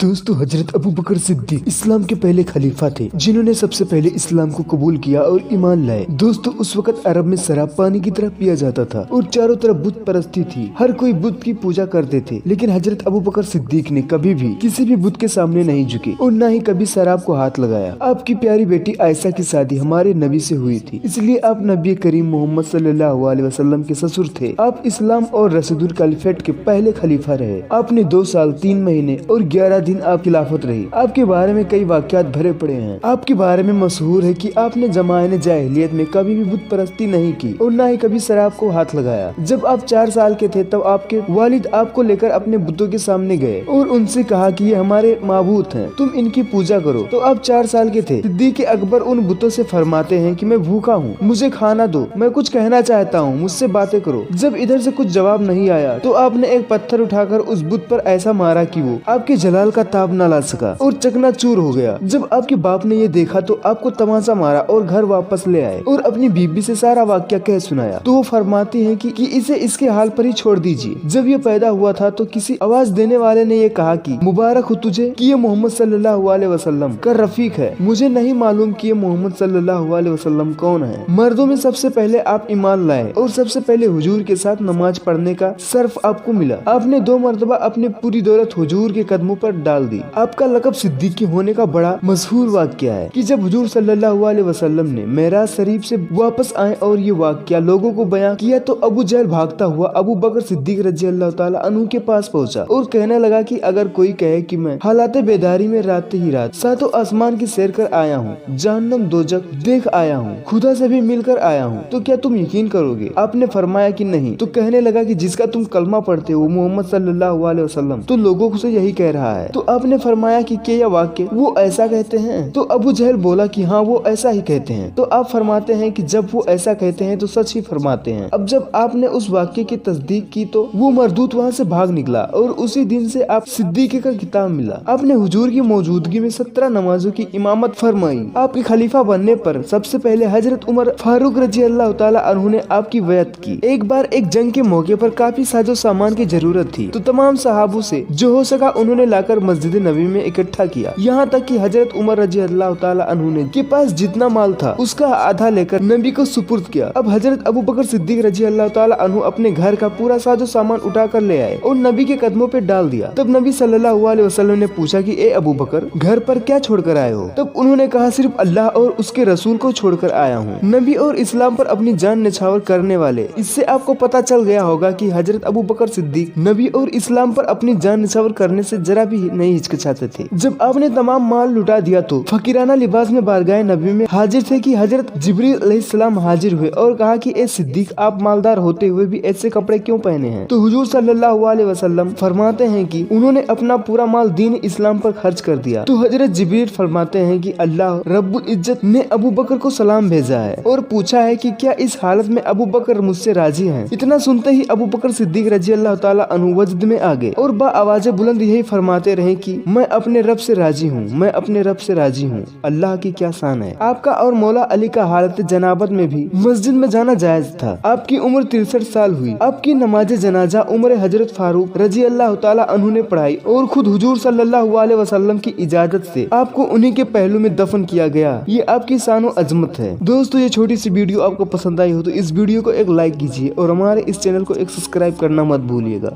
दोस्तों, हजरत अबू बकर सिद्दीक इस्लाम के पहले खलीफा थे जिन्होंने सबसे पहले इस्लाम को कबूल किया और ईमान लाए। दोस्तों, उस वक्त अरब में शराब पानी की तरह पिया जाता था और चारों तरफ बुत परस्ती थी। हर कोई बुत की पूजा करते थे, लेकिन हजरत अबू बकर सिद्दीक ने कभी भी किसी भी बुत के सामने नहीं झुके और न ही कभी शराब को हाथ लगाया। आपकी प्यारी बेटी आयशा की शादी हमारे नबी से हुई थी, इसलिए आप नबी करीम मोहम्मद सल्लल्लाहु अलैहि वसल्लम के ससुर थे। आप इस्लाम और रसूलुल खलीफेट के पहले खलीफा रहे। आपने 2 साल 3 महीने और 11 दिन आप खिलाफत रही। आपके बारे में कई वाकयात भरे पड़े हैं। आपके बारे में मशहूर है कि आपने जमाने जाहिलियत में कभी भी बुत परस्ती नहीं की और न ही कभी शराब को हाथ लगाया। जब आप 4 साल के थे तब आपके वालिद आपको लेकर अपने बुतों के सामने गए और उनसे कहा कि ये हमारे माबूद हैं, तुम इनकी पूजा करो। तो आप 4 साल के थे। सिद्दीक अकबर उन बुतों से फरमाते हैं कि मैं भूखा हूँ, मुझे खाना दो, मैं कुछ कहना चाहता हूँ, मुझसे बातें करो। जब इधर से कुछ जवाब नहीं आया तो आपने एक पत्थर उठाकर उस बुत पर ऐसा मारा कि वो आपके जलाल का ताब न ला सका और चकनाचूर हो गया। जब आपके बाप ने ये देखा तो आपको तमाचा मारा और घर वापस ले आए और अपनी बीबी से सारा वाक्या कह सुनाया। तो वो फरमाती हैं कि इसे इसके हाल पर ही छोड़ दीजिए। जब ये पैदा हुआ था तो किसी आवाज देने वाले ने ये कहा कि मुबारक हो तुझे कि ये मोहम्मद सल्लल्लाहु अलैहि वसल्लम का रफीक है। मुझे नहीं मालूम कि ये मोहम्मद सल्लल्लाहु अलैहि वसल्लम कौन है। मर्दों में सबसे पहले आप ईमान लाए और सबसे पहले हुजूर के साथ नमाज पढ़ने का सर्फ आपको मिला। आपने 2 मरतबा अपनी पूरी दौलत हुजूर के कदमों पर डाल दी। आपका लक़ब सिद्दीकी होने का बड़ा मशहूर वाक़या है कि जब हुजूर सल्लल्लाहु अलैहि वसल्लम ने मेराज शरीफ से वापस आए और ये वाक़या लोगों को बयां किया तो अबू जहल भागता हुआ अबू बकर सिद्दीक रज़ी अल्लाह ताला अन्हु के पास पहुंचा और कहने लगा कि अगर कोई कहे कि मैं हालाते बेदारी में रात ही रात सातों आसमान की सैर कर आया हूँ, जहन्नम दोजख देख आया हूँ, खुदा से भी मिलकर आया हूँ, तो क्या तुम यकीन करोगे? आपने फरमाया कि नहीं। तो कहने लगा कि जिसका तुम कलमा पढ़ते हो मोहम्मद सल्लल्लाहु अलैहि वसल्लम तो लोगों से यही कह रहा है। तो आपने फरमाया कि क्या यह वाक्य वो ऐसा कहते हैं? तो अबू जहल बोला कि हाँ, वो ऐसा ही कहते हैं। तो आप फरमाते हैं कि जब वो ऐसा कहते हैं तो सच ही फरमाते हैं। अब जब आपने उस वाक्य की तस्दीक की तो वो मरदूत वहाँ से भाग निकला और उसी दिन से आप सिद्दीकी का खिताब मिला। आपने हुजूर की मौजूदगी में 17 नमाजों की इमामत फरमाई। आपके खलीफा बनने पर सबसे पहले हजरत उमर फारूक रजी अल्लाह ताला अन्हु ने आपकी बैअत की। एक बार एक जंग के मौके पर काफी साजो सामान की जरूरत थी तो तमाम सहाबों से जो हो सका उन्होंने लाकर मस्जिद नबी में इकट्ठा किया। यहाँ तक कि हजरत उमर रजी अल्लाह ताला अन्हु ने के पास जितना माल था उसका आधा लेकर नबी को सुपुर्द किया। अब हजरत अबू बकर सिद्दीक रजी अल्लाह ताला अन्हु अपने घर का पूरा साजो सामान उठा कर ले आए और नबी के कदमों पे डाल दिया। तब नबी सल्लल्लाहु अलैहि वसल्लम ने पूछा कि ए अबू बकर, घर पर क्या छोड़कर आए हो? तब उन्होंने कहा, सिर्फ अल्लाह और उसके रसूल को छोड़कर आया हूँ, नबी और इस्लाम पर अपनी जान निछावर करने वाले। इससे आपको पता चल गया होगा कि हजरत अबू बकर सिद्दीक नबी और इस्लाम पर अपनी जान निछावर करने से जरा भी नहीं हिचकिचाते थे। जब आपने तमाम माल लुटा दिया तो फकीराना लिबास में बारगाह नबी में हाजिर थे कि हजरत जिब्रील अलैहिस्सलाम हाजिर हुए और कहा कि ए सिद्दीक, आप मालदार होते हुए भी ऐसे कपड़े क्यों पहने हैं? तो हुजूर सल्लल्लाहु अलैहि वसल्लम फरमाते हैं कि उन्होंने अपना पूरा माल दीन इस्लाम पर खर्च कर दिया। तो हजरत जिब्रील फरमाते हैं कि अल्लाह रब्बुल इज्जत ने अबू बकर को सलाम भेजा है और पूछा है कि क्या इस हालत में अबू बकर मुझसे राजी हैं? इतना सुनते ही अबू बकर सिद्दीक रजी अल्लाह ताला अन्हु वजद में आ गए और बा आवाज़ बुलंद यही फरमाते रहे कि मैं अपने रब से राजी हूँ, मैं अपने रब से राजी हूँ। अल्लाह की क्या शान है। आपका और मौला अली का हालत जनाबत में भी मस्जिद में जाना जायज था। आपकी उम्र 63 साल हुई। आपकी नमाज जनाजा उम्र हजरत फारूक रजी अल्लाह ताला अन्हु ने पढ़ाई और खुद हुजूर सल्लल्लाहु अलैहि वसल्लम की इजाजत से आपको उन्हीं के पहलू में दफन किया गया। ये आपकी शान और अजमत है। दोस्तों, ये छोटी सी वीडियो आपको पसंद आई हो तो इस वीडियो को एक लाइक कीजिए और हमारे इस चैनल को एक सब्सक्राइब करना मत भूलिएगा।